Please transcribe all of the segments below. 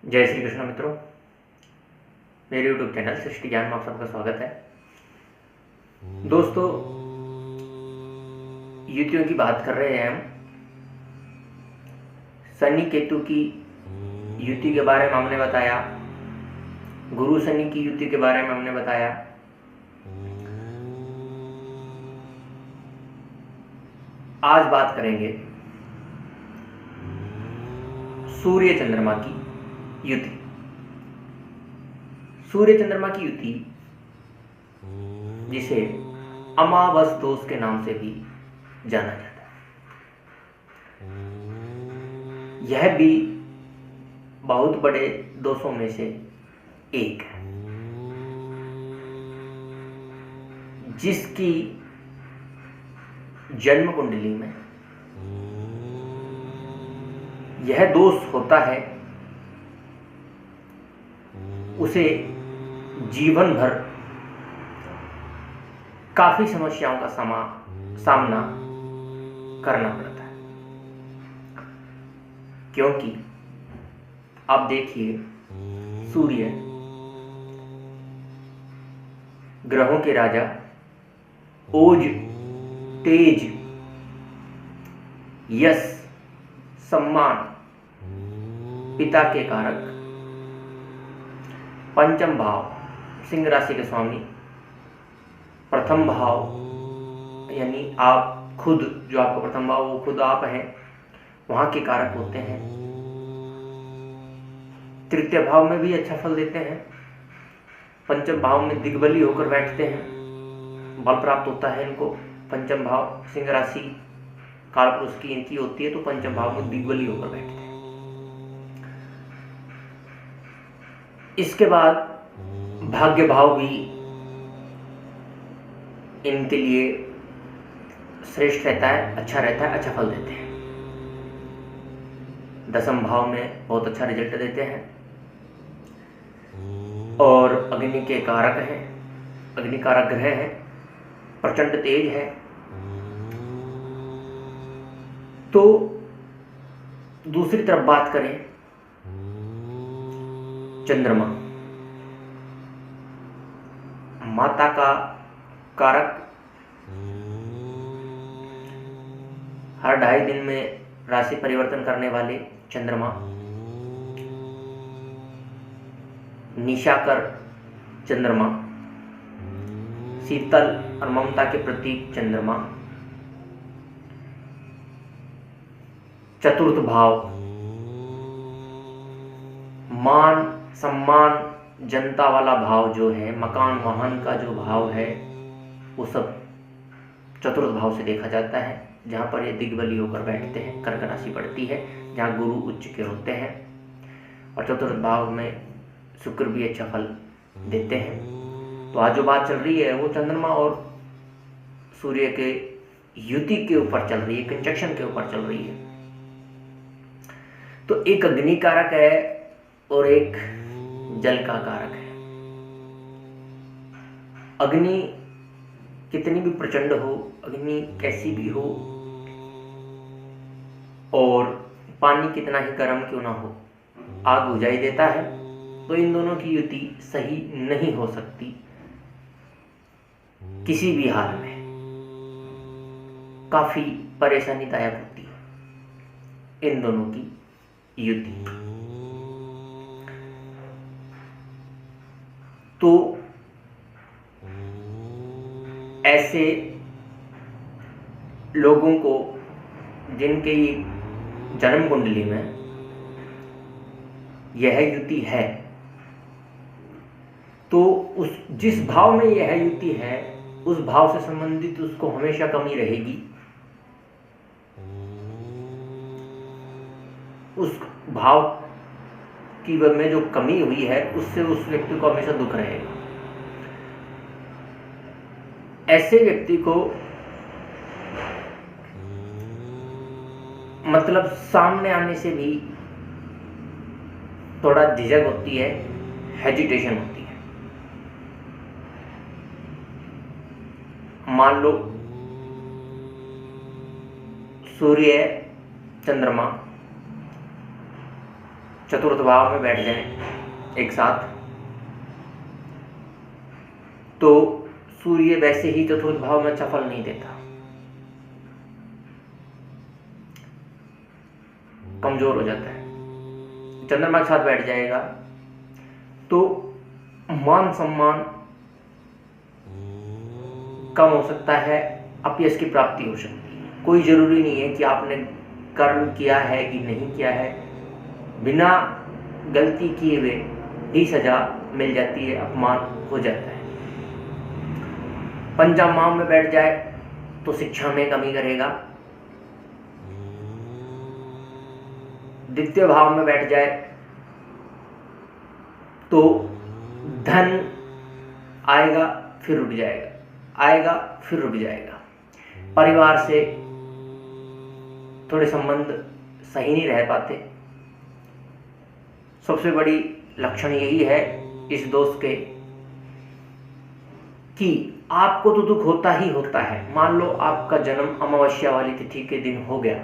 जय श्री कृष्ण मित्रों, मेरे YouTube चैनल सृष्टि ज्ञान में आप सबका स्वागत है। दोस्तों, युतियों की बात कर रहे हैं हम। शनि केतु की युति के बारे में हमने बताया, गुरु शनि की युति के बारे में हमने बताया। आज बात करेंगे सूर्य चंद्रमा की युति। सूर्य चंद्रमा की युति, जिसे अमावस दोष के नाम से भी जाना जाता है, यह भी बहुत बड़े दोषों में से एक है, जिसकी जन्म कुंडली में यह दोष होता है। उसे जीवन भर काफी समस्याओं का सामना करना पड़ता है, क्योंकि आप देखिए, सूर्य ग्रहों के राजा, ओज, तेज, यश, सम्मान, पिता के कारक, पंचम भाव सिंह राशि के स्वामी, प्रथम भाव यानी आप खुद, जो आपका प्रथम भाव वो खुद आप हैं, वहां के कारक होते हैं। तृतीय भाव में भी अच्छा फल देते हैं। पंचम भाव में दिग्बली होकर बैठते हैं, बल प्राप्त होता है इनको। पंचम भाव सिंह राशि कालपुरुष की इनकी होती है, तो पंचम भाव में दिग्बली होकर बैठते हैं। इसके बाद भाग्य भाव भी इनके लिए श्रेष्ठ रहता है, अच्छा रहता है, अच्छा फल देते हैं। दसम भाव में बहुत अच्छा रिजल्ट देते हैं और अग्नि के कारक हैं, अग्नि कारक ग्रह हैं, प्रचंड तेज है। तो दूसरी तरफ बात करें, चंद्रमा माता का कारक, हर 2.5 दिन में राशि परिवर्तन करने वाले चंद्रमा, निशाकर चंद्रमा, शीतल और ममता के प्रतीक चंद्रमा, चतुर्थ भाव मान सम्मान जनता वाला भाव जो है, मकान वाहन का जो भाव है, वो सब चतुर्थ भाव से देखा जाता है, जहाँ पर ये दिग्बली होकर बैठते हैं। कर्क राशि पड़ती है, जहाँ गुरु उच्च के होते हैं, और चतुर्थ भाव में शुक्र भी अच्छा फल देते हैं। तो आज जो बात चल रही है वो चंद्रमा और सूर्य के युति के ऊपर चल रही है, कंजक्शन के ऊपर चल रही है। तो एक अग्नि कारक है और एक जल का कारक है। अग्नि कितनी भी प्रचंड हो, अग्नि कैसी भी हो, और पानी कितना ही गर्म क्यों ना हो, आग बुझा ही देता है। तो इन दोनों की युति सही नहीं हो सकती किसी भी हाल में, काफी परेशानीदायक होती है इन दोनों की युति। तो ऐसे लोगों को जिनके जन्म कुंडली में यह युति है, तो उस जिस भाव में यह युति है, उस भाव से संबंधित उसको हमेशा कमी रहेगी। उस भाव की में जो कमी हुई है, उससे उस व्यक्ति को हमेशा दुख रहेगा। ऐसे व्यक्ति को मतलब सामने आने से भी थोड़ा झिझक होती है, हेजिटेशन होती है। मान लो सूर्य चंद्रमा चतुर्थ भाव में बैठ जाएं एक साथ, तो सूर्य वैसे ही चतुर्थ भाव में अच्छा फल नहीं देता, कमजोर हो जाता है। चंद्रमा के साथ बैठ जाएगा तो मान सम्मान कम हो सकता है, अपयश की प्राप्ति हो सकती है। कोई जरूरी नहीं है कि आपने कर्म किया है कि नहीं किया है, बिना गलती किए हुए ही सजा मिल जाती है, अपमान हो जाता है। पंचम भाव में बैठ जाए तो शिक्षा में कमी करेगा, द्वितीय भाव में बैठ जाए तो धन आएगा फिर रुक जाएगा, आएगा फिर रुक जाएगा। परिवार से थोड़े संबंध सही नहीं रह पाते। सबसे बड़ी लक्षण यही है इस दोष के कि आपको तो दुख होता ही होता है। मान लो आपका जन्म अमावस्या वाली तिथि के दिन हो गया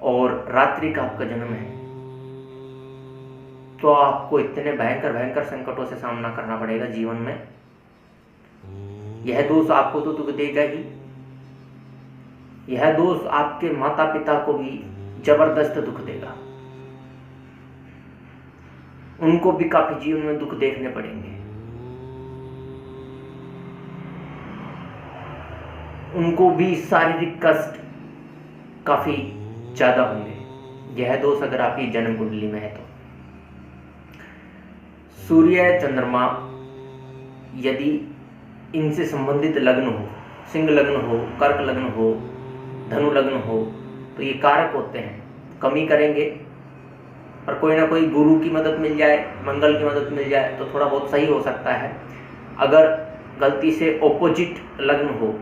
और रात्रि का आपका जन्म है, तो आपको इतने भयंकर भयंकर संकटों से सामना करना पड़ेगा जीवन में। यह दोष आपको तो दुख देगा ही, यह दोष आपके माता पिता को भी जबरदस्त दुख देगा, उनको भी काफी जीवन में दुख देखने पड़ेंगे, उनको भी शारीरिक कष्ट काफी ज्यादा होंगे। यह दोष अगर आपकी जन्म कुंडली में है तो। सूर्य चंद्रमा यदि इनसे संबंधित लग्न हो, सिंह लग्न हो, कर्क लग्न हो, धनु लग्न हो, तो ये कारक होते हैं, कमी करेंगे। और कोई ना कोई गुरु की मदद मिल जाए, मंगल की मदद मिल जाए तो थोड़ा बहुत सही हो सकता है। अगर गलती से ऑपोजिट लग्न हो,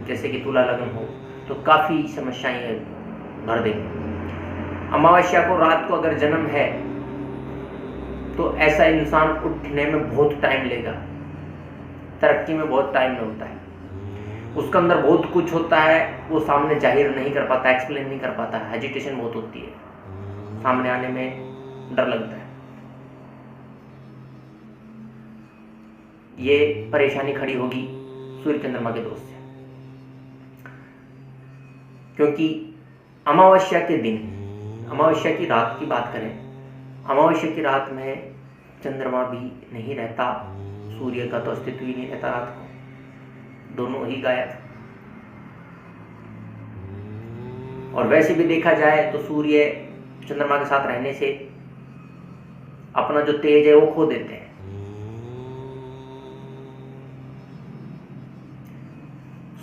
जैसे कि तुला लग्न हो, तो काफ़ी समस्याएं भर देंगे। अमावस्या को रात को अगर जन्म है तो ऐसा इंसान उठने में बहुत टाइम लेगा, तरक्की में बहुत टाइम लगता है, उसके अंदर बहुत कुछ होता है, वो सामने जाहिर नहीं कर पाता, एक्सप्लेन नहीं कर पाता, हेजिटेशन बहुत होती है, सामने आने में डर लगता है। ये परेशानी खड़ी होगी सूर्य चंद्रमा के दोष से, क्योंकि अमावस्या के दिन, अमावस्या की रात की बात करें, अमावस्या की रात में चंद्रमा भी नहीं रहता, सूर्य का तो अस्तित्व ही नहीं रहता रात को, दोनों ही गायब। और वैसे भी देखा जाए तो सूर्य चंद्रमा के साथ रहने से अपना जो तेज है वो खो देते हैं।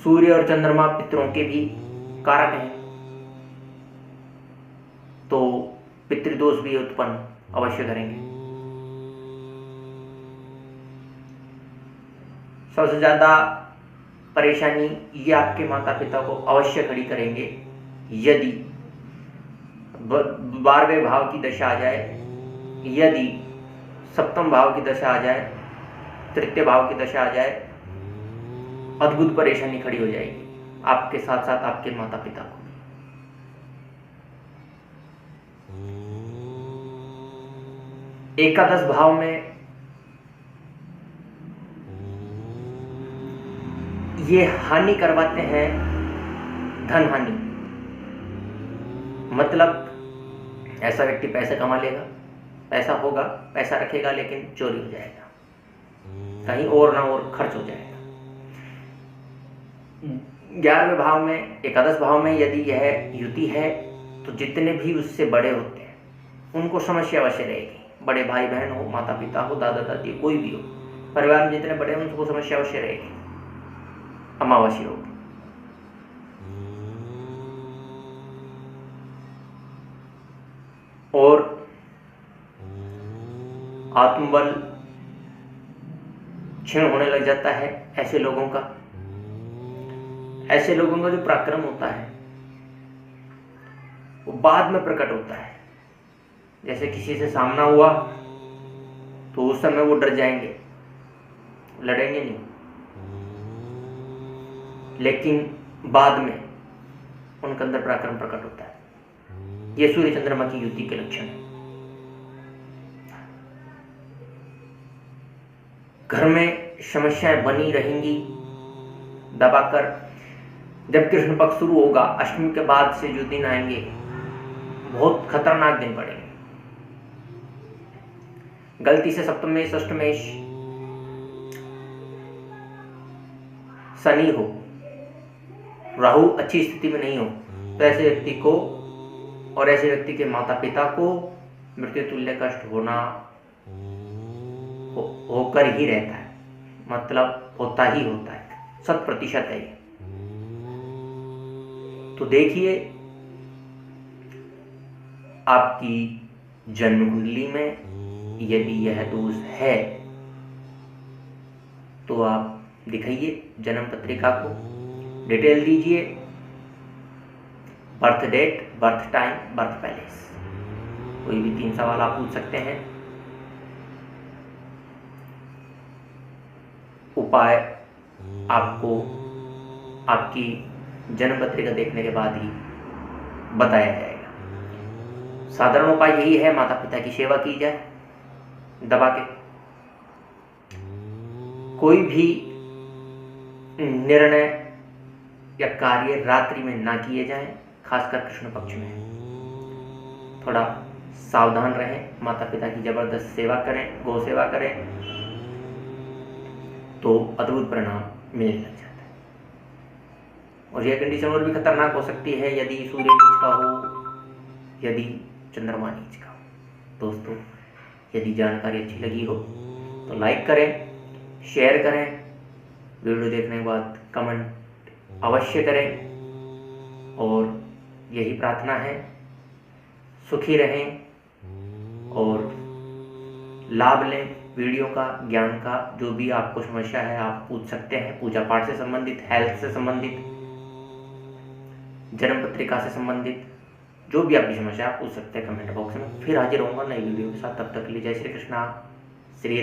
सूर्य और चंद्रमा पितरों के भी कारक हैं, तो पितृदोष भी उत्पन्न अवश्य करेंगे। सबसे ज्यादा परेशानी ये आपके माता पिता को अवश्य खड़ी करेंगे यदि 12वें भाव की दशा आ जाए, यदि सप्तम भाव की दशा आ जाए, तृतीय भाव की दशा आ जाए, अद्भुत परेशानी खड़ी हो जाएगी आपके साथ साथ आपके माता पिता को। एकादश भाव में ये हानि करवाते हैं, धन हानि। मतलब ऐसा व्यक्ति पैसे कमा लेगा, पैसा होगा, पैसा रखेगा, लेकिन चोरी हो जाएगा, कहीं और ना और खर्च हो जाएगा। 11वें भाव में, एकादश भाव में यदि यह युति है तो जितने भी उससे बड़े होते हैं उनको समस्या अवश्य रहेगी। बड़े भाई बहन हो, माता पिता हो, दादा दादी, कोई भी हो, परिवार में जितने बड़े हैं उनको समस्या अवश्य रहेगी, अमावस्या होगी। और आत्मबल क्षीण होने लग जाता है ऐसे लोगों का। ऐसे लोगों का जो पराक्रम होता है वो बाद में प्रकट होता है। जैसे किसी से सामना हुआ तो उस समय वो डर जाएंगे, लड़ेंगे नहीं, लेकिन बाद में उनके अंदर पराक्रम प्रकट होता है। ये सूर्य चंद्रमा की युति के लक्षण है। घर में समस्याएं बनी रहेंगी दबाकर। जब कृष्ण पक्ष शुरू होगा, अष्टमी के बाद से जो दिन आएंगे बहुत खतरनाक दिन पड़ेंगे। गलती से सप्तमेश अष्टमेश शनि हो, राहु अच्छी स्थिति में नहीं हो, तो ऐसे व्यक्ति को और ऐसे व्यक्ति के माता पिता को मृत्यु तुल्य कष्ट होना होकर ही रहता है, मतलब होता ही होता है, 100% है ये। तो देखिए आपकी जन्म कुंडली में यदि यह दोष है तो आप दिखाइए जन्म पत्रिका को, डिटेल दीजिए, birth date, birth time, birth palace, कोई भी 3 सवाल आप पूछ सकते हैं। उपाय आपको आपकी जन्म पत्रिका देखने के बाद ही बताया जाएगा। साधारण उपाय यही है, माता पिता की सेवा की जाए दबा के। कोई भी निर्णय या कार्य रात्रि में ना किए जाएं, खासकर कृष्ण पक्ष में। थोड़ा सावधान रहें, माता पिता की जबरदस्त सेवा करें, गौ सेवा करें तो अद्भुत परिणाम मिलने लग जाता है। और यह कंडीशन और भी खतरनाक हो सकती है यदि सूर्य नीच का हो, यदि चंद्रमा नीच का हो। दोस्तों, यदि जानकारी अच्छी लगी हो तो लाइक करें, शेयर करें, वीडियो देखने के बाद कमेंट अवश्य करें और यही प्रार्थना है, सुखी रहें और लाभ लें वीडियो का, ज्ञान का। जो भी आपको समस्या है आप पूछ सकते हैं, पूजा पाठ से संबंधित, हेल्थ से संबंधित, जन्म पत्रिका से संबंधित, जो भी आपकी समस्या आप पूछ सकते हैं कमेंट बॉक्स में। फिर हाजिर होऊंगा नई वीडियो के साथ, तब तक के लिए जय श्री कृष्णा, श्री